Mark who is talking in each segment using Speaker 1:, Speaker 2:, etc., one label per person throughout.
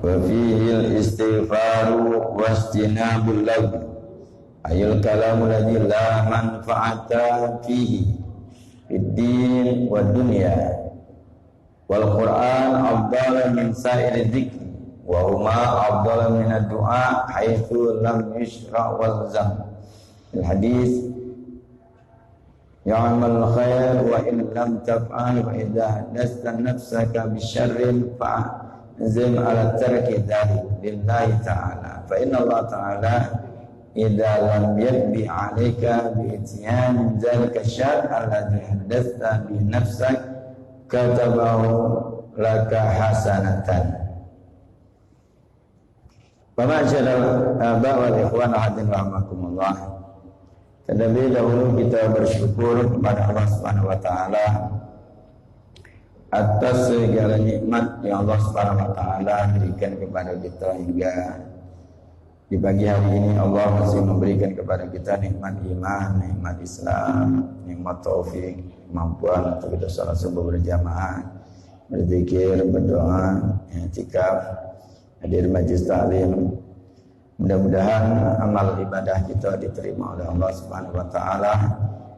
Speaker 1: wa fihi istighfaru wastinabul lagwi ayul kalamu ladzi la manfa'ata fihi fid-din wad dunya wal Qur'an afdalu min sa'iri dzikri wa huma afdalu min ad-du'a haitsu lam yushra' wal zam. Hadis ya'mal khair wa in lam taf'al wa idza hadasta nafsaka bisyarrin fa'zim ala tarki dzalik lillahi ta'ala fa inna Allah ta'ala idza lam yadbi 'alaika bi ityan dzalika syarr alladhi hadasta bi nafsak katabahu laka hasanatan. Pemacaan Aba wal ikhwan hadirin rahimakumullah. Terlebih dahulu kita bersyukur kepada Allah Subhanahu wa taala atas segala nikmat yang Allah Subhanahu wa taala berikan kepada kita hingga di pagi hari ini. Allah masih memberikan kepada kita nikmat iman, nikmat Islam, nikmat taufik, kemampuan untuk kita salat subuh berjamaah, berzikir, berdoa, i'tikaf, hadir majlis taklim. Mudah-mudahan amal ibadah kita diterima oleh Allah Subhanahu wa taala,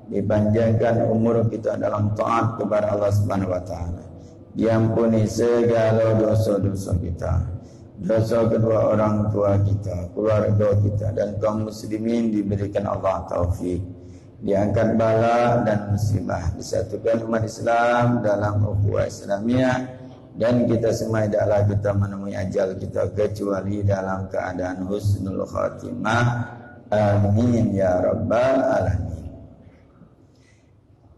Speaker 1: dipanjangkan umur kita dalam taat kepada Allah Subhanahu wa taala, diampuni segala dosa-dosa kita, dosa kedua orang tua kita, keluarga kita, dan kaum muslimin diberikan Allah taufik, diangkat bala dan musibah, disatukan umat Islam dalam ukhuwah Islamiyah, dan kita semua tidaklah kita menemui ajal kita kecuali dalam keadaan husnul khatimah. Amin ya rabbal alamin.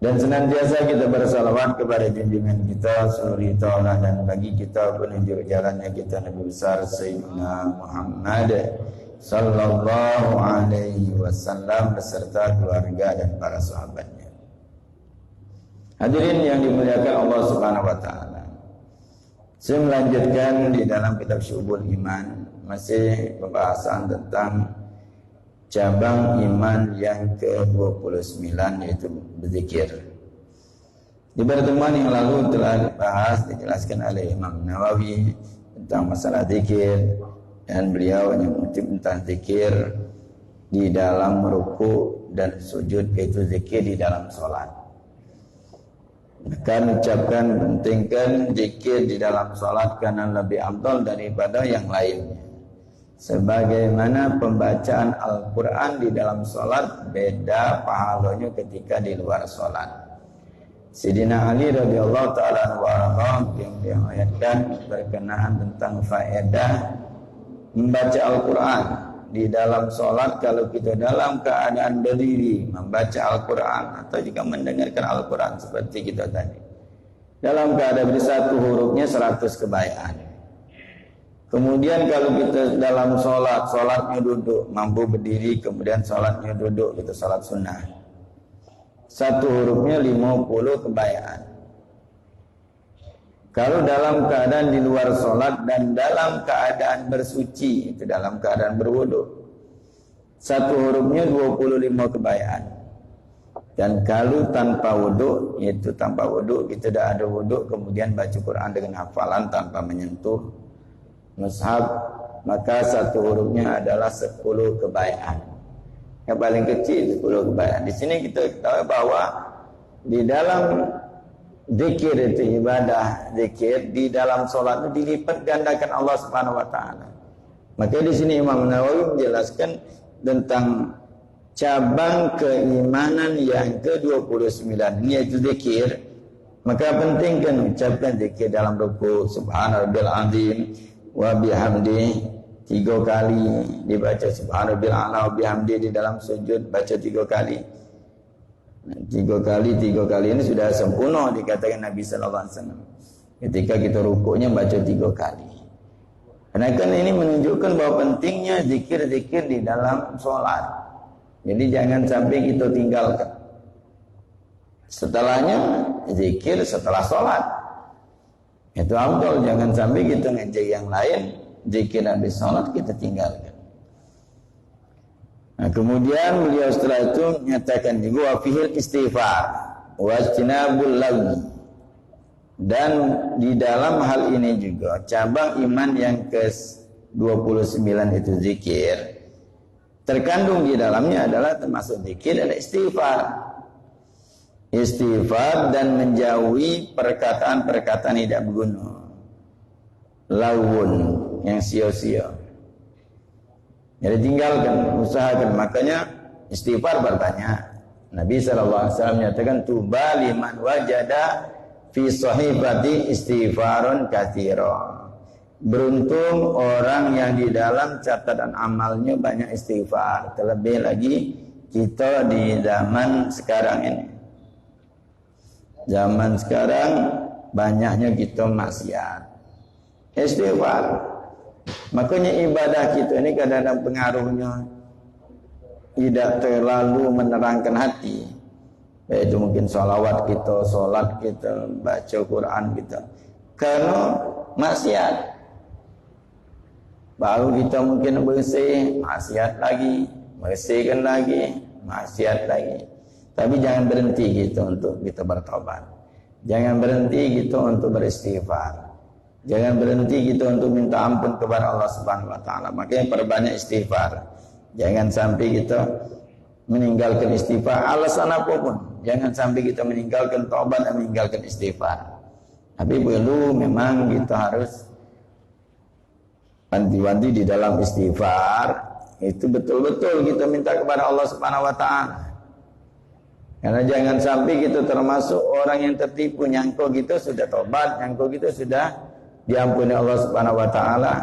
Speaker 1: Dan senantiasa kita bersalawat kepada junjungan kita suri ta'ala dan bagi kita penunjuk jalannya kita Nabi besar Sayyidina Muhammad sallallahu alaihi wasallam beserta keluarga dan para sahabatnya. Hadirin yang dimuliakan Allah Subhanahu wa taala, saya melanjutkan di dalam kitab Syu'ubul Iman, masih pembahasan tentang cabang iman yang ke-29 yaitu berzikir. Di pertemuan yang lalu telah dibahas, dijelaskan oleh Imam Nawawi tentang masalah zikir, dan beliau menyebut tentang zikir di dalam ruku dan sujud, yaitu zikir di dalam sholat. Maka ucapkan, pentingkan zikir di dalam sholat karena lebih afdal daripada yang lainnya. Sebagaimana pembacaan Al-Quran di dalam sholat beda pahalanya ketika di luar sholat. Sayyidina Ali radhiyallahu ta'ala anhu yang diayatkan berkenaan tentang faedah membaca Al-Quran di dalam sholat. Kalau kita dalam keadaan berdiri membaca Al-Quran atau jika mendengarkan Al-Quran seperti kita tadi, dalam keadaan satu hurufnya 100 kebaikan. Kemudian kalau kita dalam sholat, sholatnya duduk, mampu berdiri, kemudian sholatnya duduk, kita sholat sunnah, satu hurufnya 50 kebaikan. Kalau dalam keadaan di luar sholat dan dalam keadaan bersuci, itu dalam keadaan berwudu, satu hurufnya 25 kebaikan. Dan kalau tanpa wudu, yaitu tanpa wudu, kita tidak ada wudu, kemudian baca Quran dengan hafalan tanpa menyentuh mushaf, maka satu hurufnya adalah 10 kebaikan. Yang paling kecil 10 kebaikan. Di sini kita ketahui bahwa di dalam zikir itu ibadah, zikir di dalam sholat itu dilipat gandakan Allah Subhanahu wa taala. Maka di sini Imam Nawawi menjelaskan tentang cabang keimanan yang ke-29, yaitu zikir. Maka penting kan ucapkan zikir dalam ruku, subhanarabbiyal azim wa bihamdi 3 kali, dibaca subhanarabbiyal a'la wa bihamdi. Di dalam sujud baca 3 kali. 3 kali ini sudah sempurna dikatakan Nabi sallallahu alaihi wasallam. Ketika kita rukuknya baca 3 kali. Karena kan ini menunjukkan bahwa pentingnya zikir-zikir di dalam sholat. Jadi jangan sampai kita tinggalkan. Setelahnya zikir setelah sholat, itu afdal. Jangan sampai kita ngejek yang lain, zikir habis sholat kita tinggalkan. Nah, kemudian beliau setelah itu menyatakan juga wa fihil istighfar wa istinabul lagwi. Dan di dalam hal ini juga cabang iman yang ke-29 itu zikir, terkandung di dalamnya adalah termasuk zikir dan istighfar. Istighfar dan menjauhi perkataan-perkataan tidak berguna, lawun yang sia-sia. Jadi tinggalkan, usahakan. Makanya istighfar berbanyak. Nabi SAW menyatakan tuba liman wajada fi sahifati istighfarun katsira. Beruntung orang yang di dalam catatan amalnya banyak istighfar. Terlebih lagi kita di zaman sekarang ini. Zaman sekarang banyaknya kita maksiat. Istighfar. Makanya ibadah kita ini kadang-kadang pengaruhnya tidak terlalu menerangkan hati. Yaitu mungkin salawat kita, solat kita, baca Quran kita. Karena maksiat. Baru kita mungkin bersih, maksiat lagi, bersihkan lagi, maksiat lagi. Tapi jangan berhenti kita untuk kita bertobat. Jangan berhenti kita untuk beristighfar. Jangan berhenti kita untuk minta ampun kepada Allah Subhanahu wa taala. Makanya perbanyak istighfar. Jangan sampai kita meninggalkan istighfar alasan apapun. Jangan sampai kita meninggalkan taubat dan meninggalkan istighfar. Tapi perlu memang kita harus wanti-wanti di dalam istighfar. Itu betul-betul kita minta kepada Allah Subhanahu wa taala. Karena jangan sampai kita termasuk orang yang tertipu, nyangka kita sudah taubat, nyangka kita sudah diampuni Allah Subhanahu wa taala.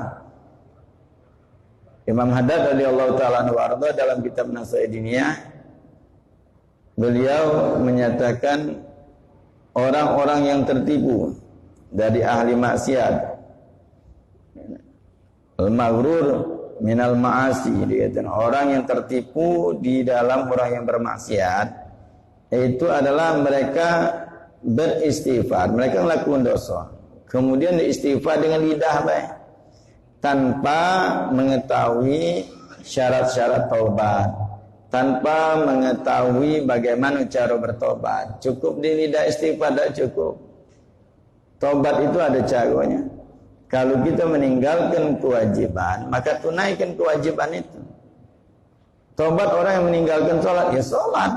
Speaker 1: Imam Haddad radhiyallahu taala anhu warda dalam kitab Nasihat Diniyah, beliau menyatakan orang-orang yang tertipu dari ahli maksiat, al-maghrur minal ma'asi, dikatakan orang yang tertipu di dalam orang yang bermaksiat itu adalah mereka beristighfar, mereka melakukan dosa, kemudian istighfar dengan lidah baik, tanpa mengetahui syarat-syarat taubat, tanpa mengetahui bagaimana cara bertobat. Cukup di lidah istighfar tidak cukup. Taubat itu ada caranya. Kalau kita meninggalkan kewajiban, maka tunaikan kewajiban itu. Taubat orang yang meninggalkan sholat, ya sholat.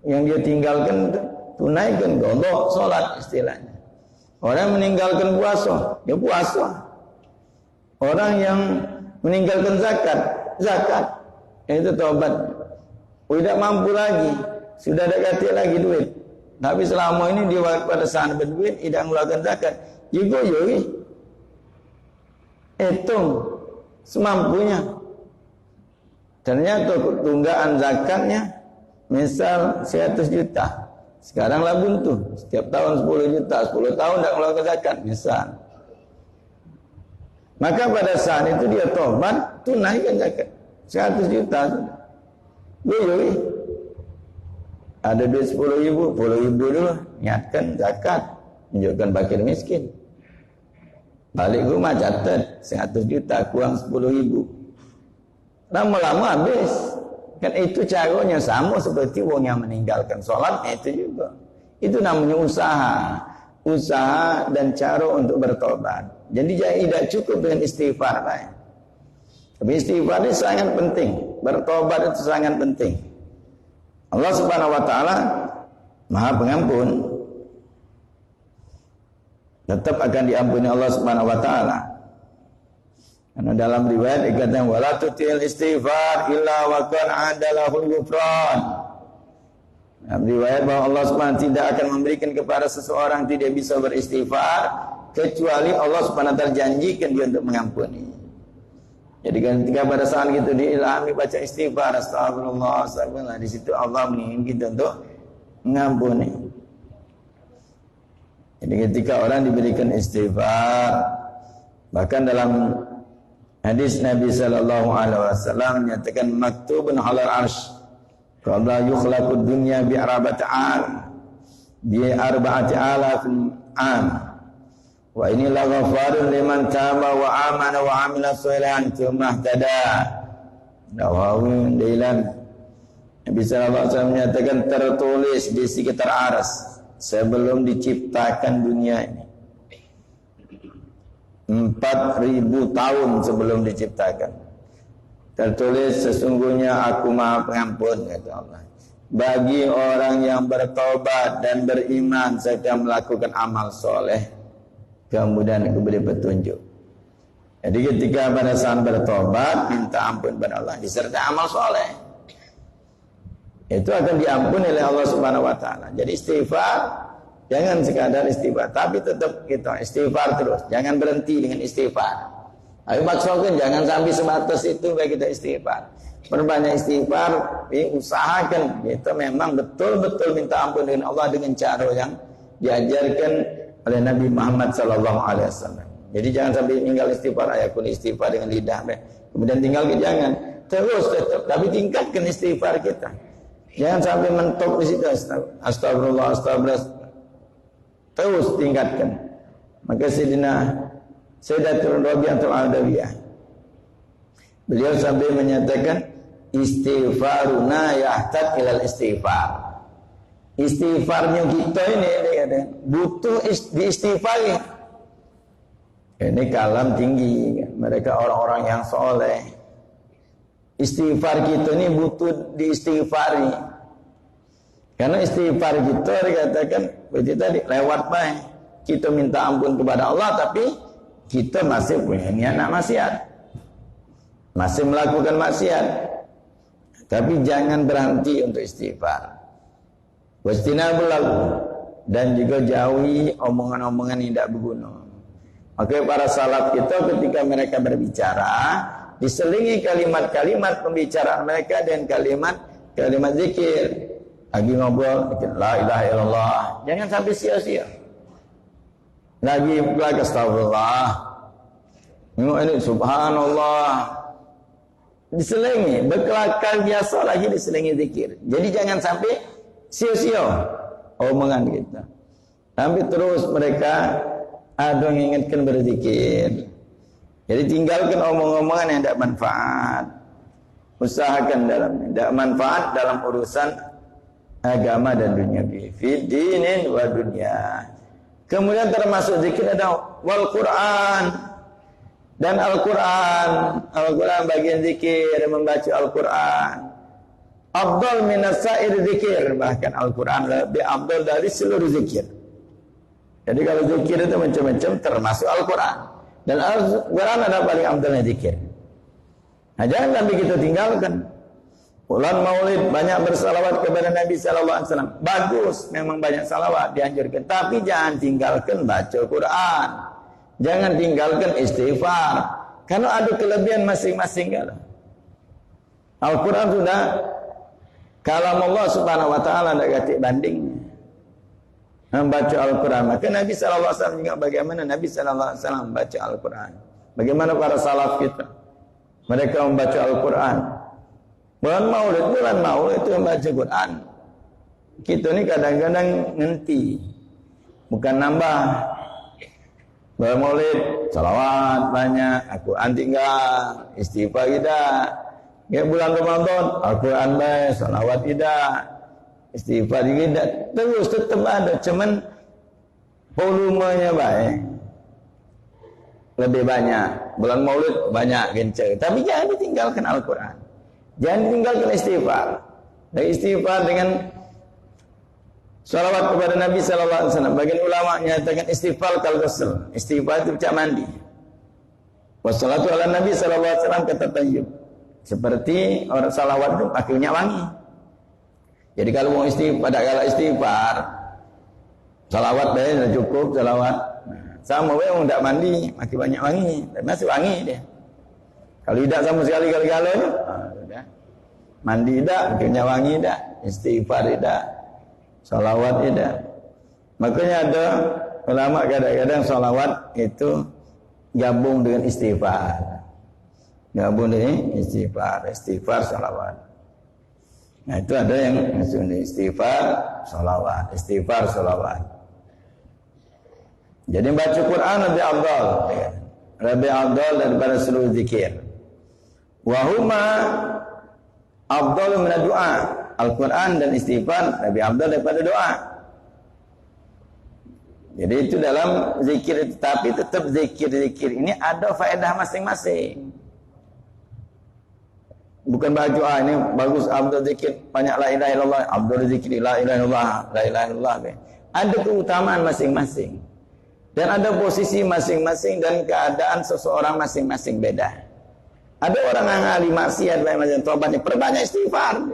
Speaker 1: Yang dia tinggalkan tunaikan, godok sholat istilahnya. Orang yang meninggalkan puasa, ya puasa. Orang yang meninggalkan zakat, zakat. Itu taubat. Tidak mampu lagi, sudah ada ganti lagi duit. Tapi selama ini dia pada saat berduit tidak mengeluarkan zakat. Juga yoi. Hitung semampunya. Ternyata tunggaan zakatnya misal 100 juta. Sekaranglah buntu. Setiap tahun 10 juta, 10 tahun tidak mengeluarkan zakat misal. Maka pada saat itu dia tobat, tunaikan zakat 100 juta sudah. Yoi. Ada duit 10.000 dulu, niatkan zakat, menunjukkan fakir miskin. Balik rumah catat 100 juta kurang 10.000. Lama-lama habis. Kan itu caranya sama seperti orang yang meninggalkan sholat, itu juga. Itu namanya usaha. Usaha dan cara untuk bertobat. Jadi tidak cukup dengan istighfar. Tapi istighfar itu sangat penting. Bertobat itu sangat penting. Allah Subhanahu wa taala Maha Pengampun. Tetap akan diampuni Allah Subhanahu wa taala. Karena dalam riwayat dikatakan wala tutil istighfar illa wa qad adalahul ghufran. Dalam riwayat bahwa Allah Subhanahu tidak akan memberikan kepada seseorang tidak bisa beristighfar kecuali Allah Subhanahu wa taala janjikan dia untuk mengampuni. Jadi ketika pada saat itu diilhami baca istighfar, astagfirullah, astagfirullah, di situ Allah menginginkan kita untuk mengampuni. Jadi ketika orang diberikan istighfar, bahkan dalam hadis Nabi sallallahu alaihi wasallam menyatakan maktubun 'alal 'arsy qala yukhlaqud dunya bi arba'ati 'am. Wa ini la ghafarun liman taba wa amana wa amila sholihan tsumma ihtada. Nawawi dalam Nabi sallallahu alaihi wasallam menyatakan tertulis di sekitar arsy sebelum diciptakan dunia ini. 4.000 tahun sebelum diciptakan. Tertulis sesungguhnya aku Maha Pengampun, kata Allah, bagi orang yang bertobat dan beriman serta melakukan amal soleh, kemudian diberi petunjuk. Jadi ketika pada saat bertobat minta ampun pada Allah disertai amal soleh, itu akan diampuni oleh Allah Subhanahu Wa Taala. Jadi istighfar, jangan sekadar istighfar, tapi tetap kita istighfar terus, jangan berhenti dengan istighfar. Tapi maksudnya jangan sampai sebatas itu bagi kita istighfar. Perbanyak istighfar, usahakan kita memang betul-betul minta ampun dengan Allah dengan cara yang diajarkan oleh Nabi Muhammad SAW. Jadi jangan sampai tinggal istighfar, ayakun istighfar dengan lidah, kemudian tinggalkan, jangan. Terus tetap, tapi tingkatkan istighfar kita. Jangan sampai mentok di situ, astagfirullah, astagfirullah. Terus tingkatkan. Maka Sayyidatul Rabi'atul Adawiyah, beliau sampai menyatakan istighfaruna yahtad ilal istighfar. Istighfarnya kita ini butuh diistighfari. Ini kalam tinggi, mereka orang-orang yang soleh. Istighfar kita ini butuh diistighfari. Karena istighfar kita dikatakan begitu tadi lewat baik. Kita minta ampun kepada Allah, tapi kita masih punya niat maksiat, masih melakukan maksiat. Tapi jangan berhenti untuk istighfar. Wastinabul lagu, dan juga jauhi omongan-omongan yang tidak berguna. Oke, para salaf kita ketika mereka berbicara diselingi kalimat-kalimat pembicaraan mereka dan kalimat zikir. Lagi ngobrol, la ilaha illallah, jangan sampai sia-sia. Lagi astagfirullah, ini subhanallah, diselingi, berkelakar biasa lagi diselingi zikir. Jadi jangan sampai sia-sia omongan kita. Tapi terus mereka ada yang ingatkan berzikir. Jadi tinggalkan omong-omongan yang tidak manfaat. Usahakan tidak manfaat dalam urusan agama dan dunia. Fi dinin wa dunya. Kemudian termasuk zikir ada wal Quran dan Al-Quran. Al-Quran bagian zikir, membaca Al-Quran. Afdal minas sa'ir zikir, bahkan Al-Quran lebih afdal dari seluruh zikir. Jadi kalau zikir itu macam-macam termasuk Al-Quran. Dan Al-Quran ada paling afdalnya zikir. Nah, jangan sampai kita tinggalkan. Bulan Maulid banyak bersalawat kepada Nabi sallallahu alaihi wasallam. Bagus, memang banyak salawat dianjurkan, tapi jangan tinggalkan baca Quran. Jangan tinggalkan istighfar. Karena ada kelebihan masing-masing kan. Al-Quran sudah kalam Allah Subhanahu wa taala tidak ganti bandingnya. Membaca Al-Quran. Maka Nabi sallallahu alaihi wasallam juga bagaimana Nabi sallallahu alaihi wasallam membaca Al-Quran. Bagaimana para salaf kita? Mereka membaca Al-Quran. Bulan Maulid itu membaca Quran. Kita ni kadang-kadang ngenti, bukan nambah. Bulan Maulid salawat banyak, Al-Quran tinggal, istighfar tidak. Ya bulan Ramadan Al-Quran baik, salawat tidak, istighfar tidak. Terus tetap ada, cuman volumenya baik, lebih banyak. Bulan Maulid banyak gencar, tapi jangan ditinggalkan Al-Quran. Jangan tinggalkan istighfar. Dan istighfar dengan salawat kepada Nabi sallallahu alaihi wasallam. Bagian ulama menyatakan istighfar kal ghusl. Istighfar itu cak mandi. Wassalatu ala Nabi sallallahu alaihi wasallam kata tayyib. Seperti orang salawat itu pakai minyak wangi. Jadi kalau mau istighfar, salawat sudah cukup salawat. Sama orang tidak mandi, pakai banyak wangi, tapi masih wangi dia. Kalau tidak sama sekali kali-kali, mandi tidak, pakainya wangi tidak, istighfar tidak, salawat tidak. Makanya ada ulama kadang-kadang salawat itu gabung dengan istighfar, gabung dengan istighfar salawat. Nah itu ada yang istighfar salawat. Jadi baca Quran lebih afdal daripada seluruh zikir. Wahuma afdalu min doa. Al-Quran dan istighfar lebih afdal daripada doa. Jadi itu dalam zikir itu, tapi tetap zikir-zikir ini ada faedah masing-masing. Bukan baju ini bagus abdul zikir banyak la ilaha illallah, abdul zikir la ilaha illallah, la ilaha illallah. Ada keutamaan masing-masing. Dan ada posisi masing-masing dan keadaan seseorang masing-masing beda. Ada orang yang ahli maksiat macam tobatnya perbanyak istighfar.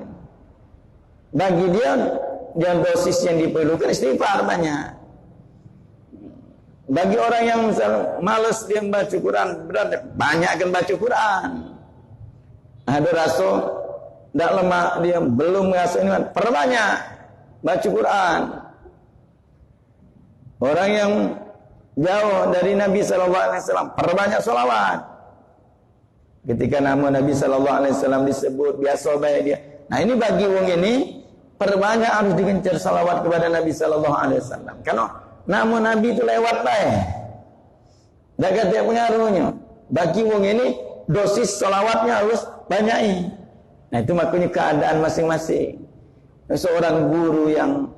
Speaker 1: Bagi dia yang dosis yang diperlukan istighfar banyak. Bagi orang yang malas dia membaca Quran, berarti banyakkan baca Quran. Ada rasa tidak lemah dia belum merasa ini, perbanyak baca Quran. Orang yang jauh dari Nabi sallallahu alaihi wasallam, perbanyak selawat. Ketika nama Nabi sallallahu alaihi wasallam disebut, biasa baik dia. Nah, ini bagi wong ini perbanyak harus digencar selawat kepada Nabi sallallahu alaihi wasallam. Karena nama Nabi itu lewat baik. Tak kata pengaruhnya. Bagi wong ini dosis selawatnya harus banyak. Nah, itu makanya keadaan masing-masing. Seorang guru yang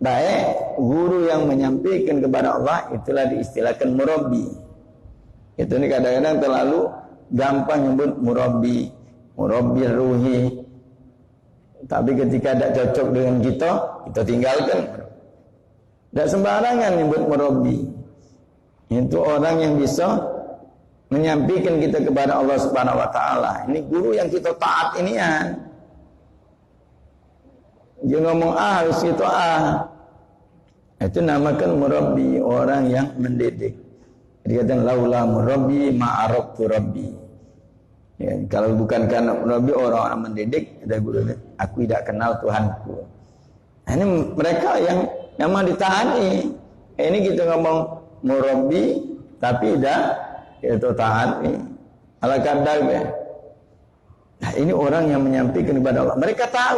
Speaker 1: baik, guru yang menyampaikan kepada Allah, itulah diistilahkan murabbi. Itu ni kadang-kadang terlalu gampang nyebut murabbi, murabbi ruhi. Tapi ketika tidak cocok dengan kita tinggalkan. Tidak sembarangan nyebut murabbi. Itu orang yang bisa menyampaikan kita kepada Allah Subhanahu wa taala. Ini guru yang kita taat ini ya. Dia ngomong harus kita Itu namakan murabbi, orang yang mendidik. Dia kata laula murabbi ma'arabtu rabbi. Ya, kalau bukan karena murabbi orang mendidik, ada guru aku tidak kenal Tuhanku. Nah, ini mereka yang memang ditaati. Ini kita ngomong murabbi tapi tidak itu taati. Ala kadar ya. Nah, ini orang yang menyampaikan kepada Allah. Mereka tahu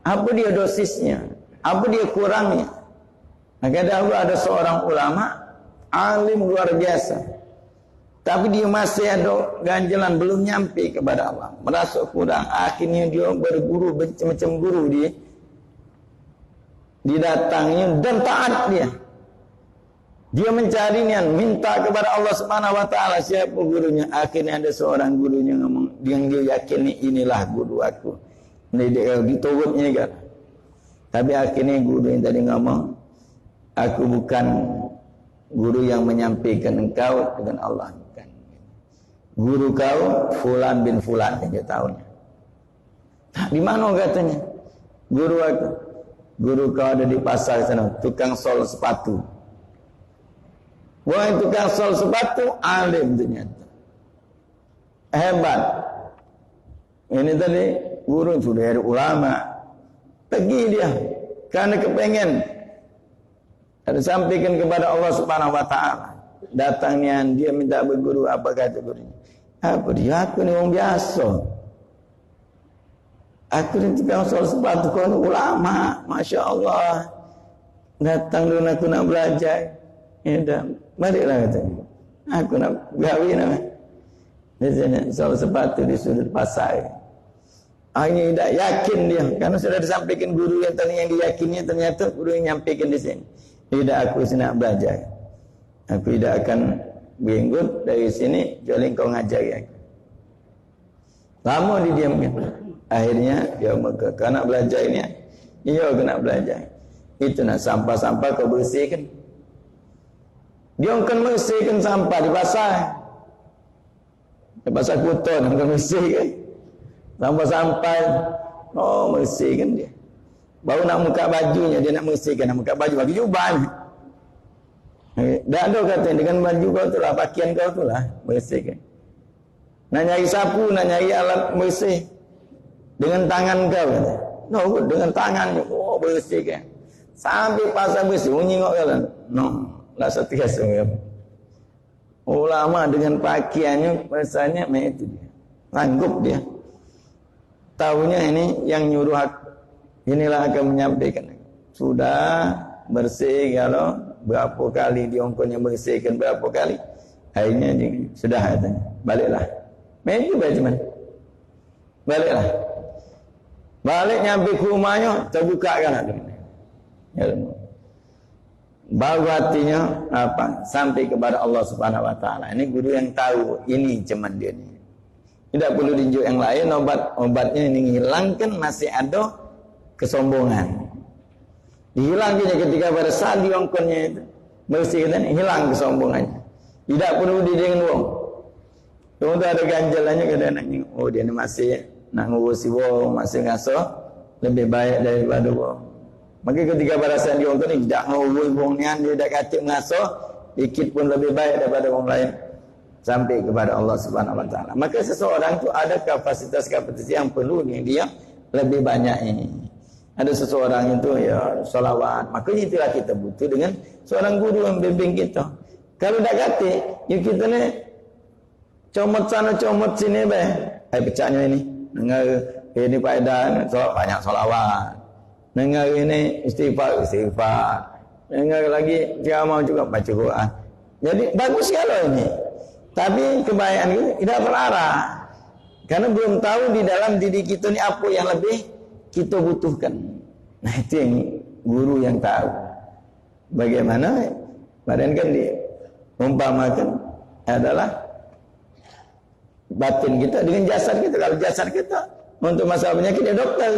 Speaker 1: apa dia dosisnya, apa dia kurangnya. Maka ada seorang ulama alim luar biasa, tapi dia masih ada ganjalan belum nyampe kepada Allah, merasa kurang. Akhirnya dia berguru macam-macam guru dia didatangi dan taat dia. Dia mencarinya, minta kepada Allah Subhanahu wa taala siapa gurunya. Akhirnya ada seorang gurunya ngomong, yang dia yakini inilah guru aku. Ini dia diturutnya kan. Tapi akhirnya guru yang tadi ngomong, aku bukan guru yang menyampaikan engkau dengan Allah, bukan. Guru kau Fulan bin Fulan, dia tahunya. Nah, di mana katanya? Guru kau ada di pasar sana, tukang sol sepatu. Wah, tukang sol sepatu alim ternyata. Hebat. Ini tadi guru sudah dari ulama. Pergi dia karena kepengen ada sampaikan kepada Allah Subhanahu wa taala. Datangnya dia minta berguru, apa kata gurunya? Apa dia? Aku ni orang biasa. Aku ni tukang sol sepatu, kau ni ulama, masya Allah. Datang dulu aku nak belajar. Ya dah, baliklah katanya. Aku nak gawe nama. Dia tanya sol sepatu di sudut pasar. Ini tidak yakin dia, karena sudah disampaikan guru yang tadi yang diyakinnya, ternyata guru yang nyampaikan di sini. Tidak, aku nak belajar. Aku tidak akan benggut dari sini kecuali kau ngajari aku. Lama didiamkan. Akhirnya dia kau nak belajar ini. Iya, aku nak belajar. Itu nak sampah-sampah kau bersihkan. Dia akan bersihkan sampah di pasar. Di pasar Kuta dia akan bersihkan. Sampah-sampah. Oh, bersihkan dia. Baru nak buka bajunya, dia nak bersihkan, nak buka baju, bagi jubah. Tak ada kata, dengan baju kau tu lah, pakaian kau tu lah, bersihkan. Nak nyari sapu, nak nyari alat bersih. Dengan tangan kau, kata. No, dengan tangan, oh bersihkan. Sampai pasal bersih, menyingok kata. No, lah setiasa. Ulama dengan pakaiannya, rasanya, itu dia. Sanggup dia. Tahunya ini yang nyuruh aku. Inilah akan menyampaikan. Sudah bersih kalau berapa kali diongkonya bersihkan berapa kali. Akhirnya sudah katanya. Baliklah. Itu bagaimana? Baliklah. Balik nyampe ke rumahnya terbuka kan. Ya, bau hatinya sampai kepada Allah Subhanahu wa taala. Ini guru yang tahu, ini cuman dia ini. Tidak perlu diunjuk yang lain, obatnya ini hilangkan masih ada kesombongan. Dihilangkannya ketika pada saat diongkonnya itu bersihkan, hilang kesombongannya. Tidak perlu dengan wong. Kemudian ada ganjalannya kadang-kadang, oh dia ini masih nak ngurusi wong, masih ngasuh lebih baik daripada wong. Maka ketika pada saat diongkon ini tidak ngurusi wong nian, dia tidak kacip ngasuh, dikit pun lebih baik daripada wong lain sampai kepada Allah Subhanahu wa taala. Maka seseorang itu ada kapasitas yang perlu dia lebih banyak ini. Ada seseorang itu ya salawat, makanya itulah kita butuh dengan seorang guru yang membimbing kita. Kalau dah kata, ya kita ni comot sana comot sini be, pecahnya ini. Dengar ini faedah, banyak salawat. Dengar ini istighfar. Dengar lagi dia mau juga baca Quran. Jadi bagus kalau ini. Tapi kebaikan itu tidak terarah. Karena belum tahu di dalam diri kita ni apa yang lebih kita butuhkan. Nah itu yang guru yang tahu. Bagaimana? Badan kan diumpamakan adalah batin kita dengan jasad kita. Kalau jasad kita untuk masalah penyakit ya dokter.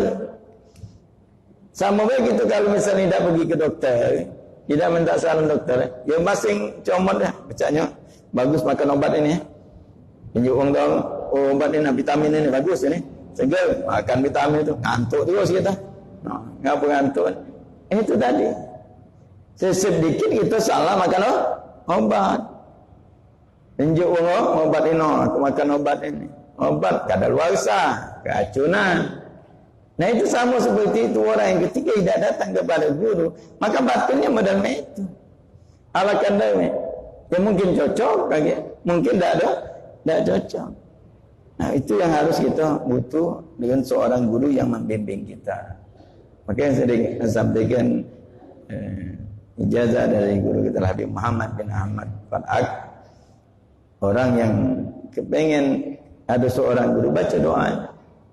Speaker 1: Sama baik itu kalau misalnya tidak pergi ke dokter, tidak minta saran dokter, ya masing comot dah pecahnya. Bagus makan obat ini. Tunjuk orang tahu, oh obat ini vitamin ini bagus ini. Segar makan vitamin itu ngantuk terus kita. Nah, ngapa ngantuk? Itu tadi. Sedikit kita salah makan obat. Tunjuk orang obat ini, aku makan obat ini. Obat kadaluarsa, keracunan. Nah itu sama seperti itu orang yang ketika tidak datang kepada guru, maka batinnya modal itu. Ala kandangnya. Ya mungkin cocok, mungkin tidak cocok. Nah itu yang harus kita butuh dengan seorang guru yang membimbing kita. Maka yang sering saya sampaikan ijazah dari guru kita Habib Muhammad bin Ahmad Fat'ak. Orang yang kepengen ada seorang guru baca doa,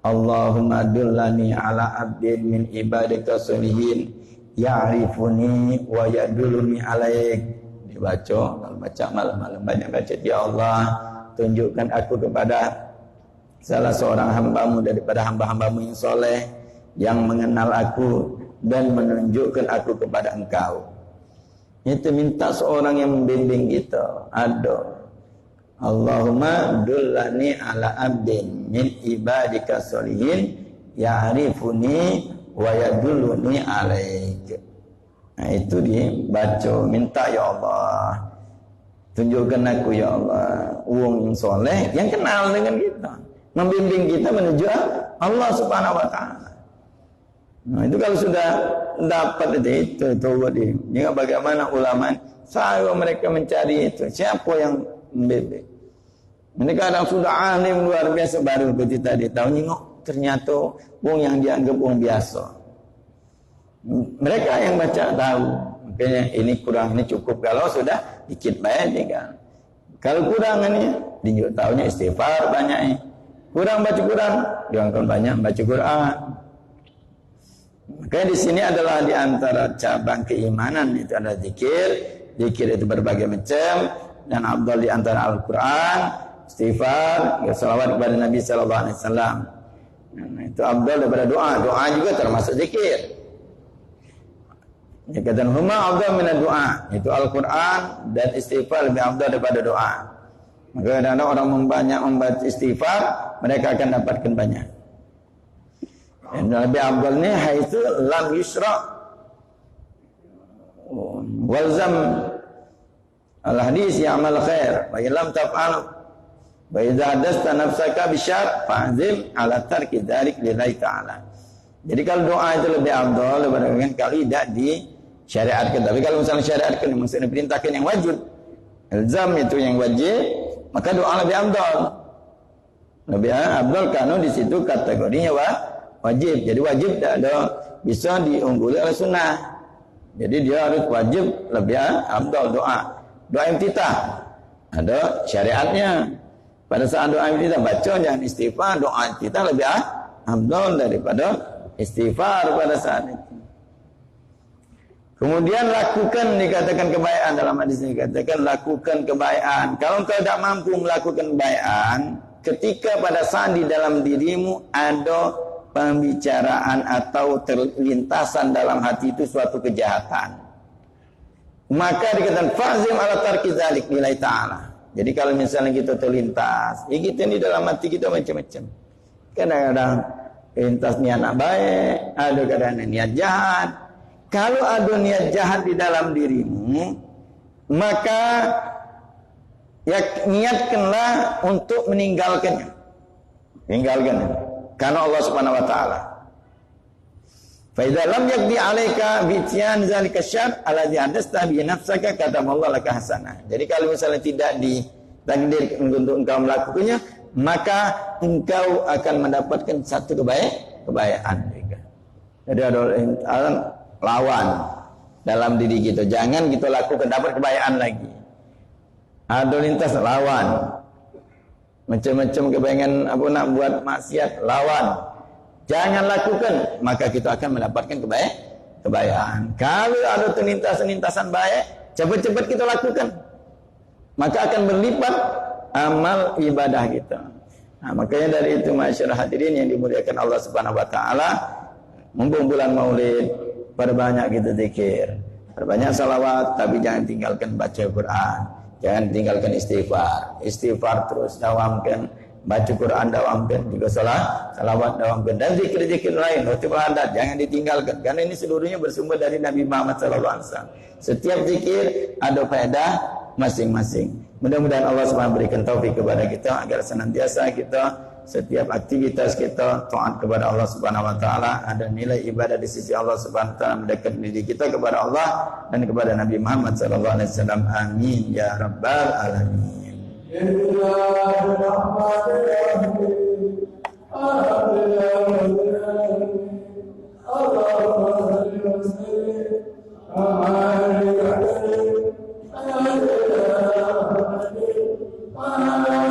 Speaker 1: Allahumma dullani ala abdin min ibadika solihin ya'rifuni wa yaduluni alaik. Dibaca, kalau baca malam-malam banyak baca, ya Allah tunjukkan aku kepada salah seorang hambamu daripada hamba-hambamu yang soleh, yang mengenal aku dan menunjukkan aku kepada engkau. Itu minta seorang yang membimbing kita. Ada Allahumma dullani ala abdin min ibadika solihin ya'rifuni wa yadulluni alaik. Nah itu dibaca, minta ya Allah tunjukkan aku ya Allah wong soleh yang kenal dengan kita, membimbing kita menuju Allah Subhanahu wa taala. Nah itu kalau sudah dapat itu dia bagaimana ulama selalu mereka mencari itu siapa yang membimbing. Ini kadang sudah alim luar biasa baru seperti tadi tahu nyingok ternyata wong yang dianggap wong biasa. Mereka yang baca tahu, makanya ini kurang, ini cukup. Kalau sudah dikit baik tinggal. Kalau kurang ini, dijuk tahunya istighfar banyak ini. Kurang baca Quran, diangkat banyak baca Quran. Makanya di sini adalah di antara cabang keimanan itu ada zikir. Zikir itu berbagai macam dan afdal di antara Al-Quran, istighfar, salawat kepada Nabi sallallahu alaihi wasallam. Nah, itu afdal daripada doa. Doa juga termasuk zikir. Ya kata huma afdal min doa, itu Al-Quran dan istighfar lebih afdal daripada doa. Maka kadang-kadang orang membanyak membaca istighfar, mereka akan dapatkan banyak. Dan lebih afdalnya haitsu lam yusra walzam al-hadis ya'mal khair wa lam taf'al wa idza hadasta nafsaka bisyar fa'zim ala tarki dzalik lillahi ta'ala. Jadi kalau doa itu lebih afdal daripada kalau tidak disyariatkan. Tapi kalau misalnya syariatkan, maksudnya perintahkan yang wajib, ilzam itu yang wajib, maka doa lebih afdal. Lebih afdal karena di situ kategorinya wajib. Jadi wajib tidak ada bisa diungguli oleh sunnah. Jadi dia harus wajib lebih afdal doa. Doa imtitah ada syariatnya. Pada saat doa imtitah baca jangan istighfar, doa imtitah lebih afdal daripada istighfar pada saat itu. Kemudian lakukan, dikatakan kebaikan dalam hadis ini, dikatakan lakukan kebaikan. Kalau engkau tidak mampu melakukan kebaikan, ketika pada saat di dalam dirimu ada pembicaraan atau terlintasan dalam hati itu suatu kejahatan, maka dikatakan fazim ala tarki dzalik lillahi ta'ala. Jadi kalau misalnya kita terlintas, ya kita ini dalam hati kita macam-macam. Kadang-kadang lintas niat baik, ada kadang-kadang niat jahat. Kalau ada niat jahat di dalam dirimu, maka ya niatkanlah untuk meninggalkannya. Tinggalkan. Karena Allah Subhanahu wa taala. Fa idza lam yaqdi 'alaika bi ityan zalika syarr alladhi hadasta bi nafsaka katamallahu laka hasanah. Jadi kalau misalnya tidak ditakdirkan untuk engkau melakukannya, maka engkau akan mendapatkan satu kebaikan juga. Jadi ada lawan dalam diri kita. Jangan kita lakukan dapat kebaikan lagi. Ada lintas lawan. Macam-macam kepengen apa nak buat maksiat, lawan. Jangan lakukan, maka kita akan mendapatkan kebaikan. Kalau ada lintasan baik, cepat-cepat kita lakukan, maka akan berlipat amal ibadah kita. Nah, makanya dari itu masyarakat hadirin yang dimuliakan Allah Subhanahu wa taala, mumpung bulan Maulid, perbanyak kita zikir, perbanyak salawat, tapi jangan tinggalkan baca Quran, jangan tinggalkan istighfar. Istighfar terus dawamkan, baca Quran dawamkan, juga salawat dawamkan, dan zikir-zikir lain, khutbah adat jangan ditinggalkan, karena ini seluruhnya bersumber dari Nabi Muhammad SAW. Setiap zikir ada faedah masing-masing. Mudah-mudahan Allah SWT berikan taufik kepada kita agar senantiasa kita setiap aktivitas kita taat kepada Allah Subhanahu wa taala, ada nilai ibadah di sisi Allah Subhanahu wa taala, mendekatkan diri kita kepada Allah dan kepada Nabi Muhammad sallallahu alaihi wasallam. Amin ya rabbal alamin. Allah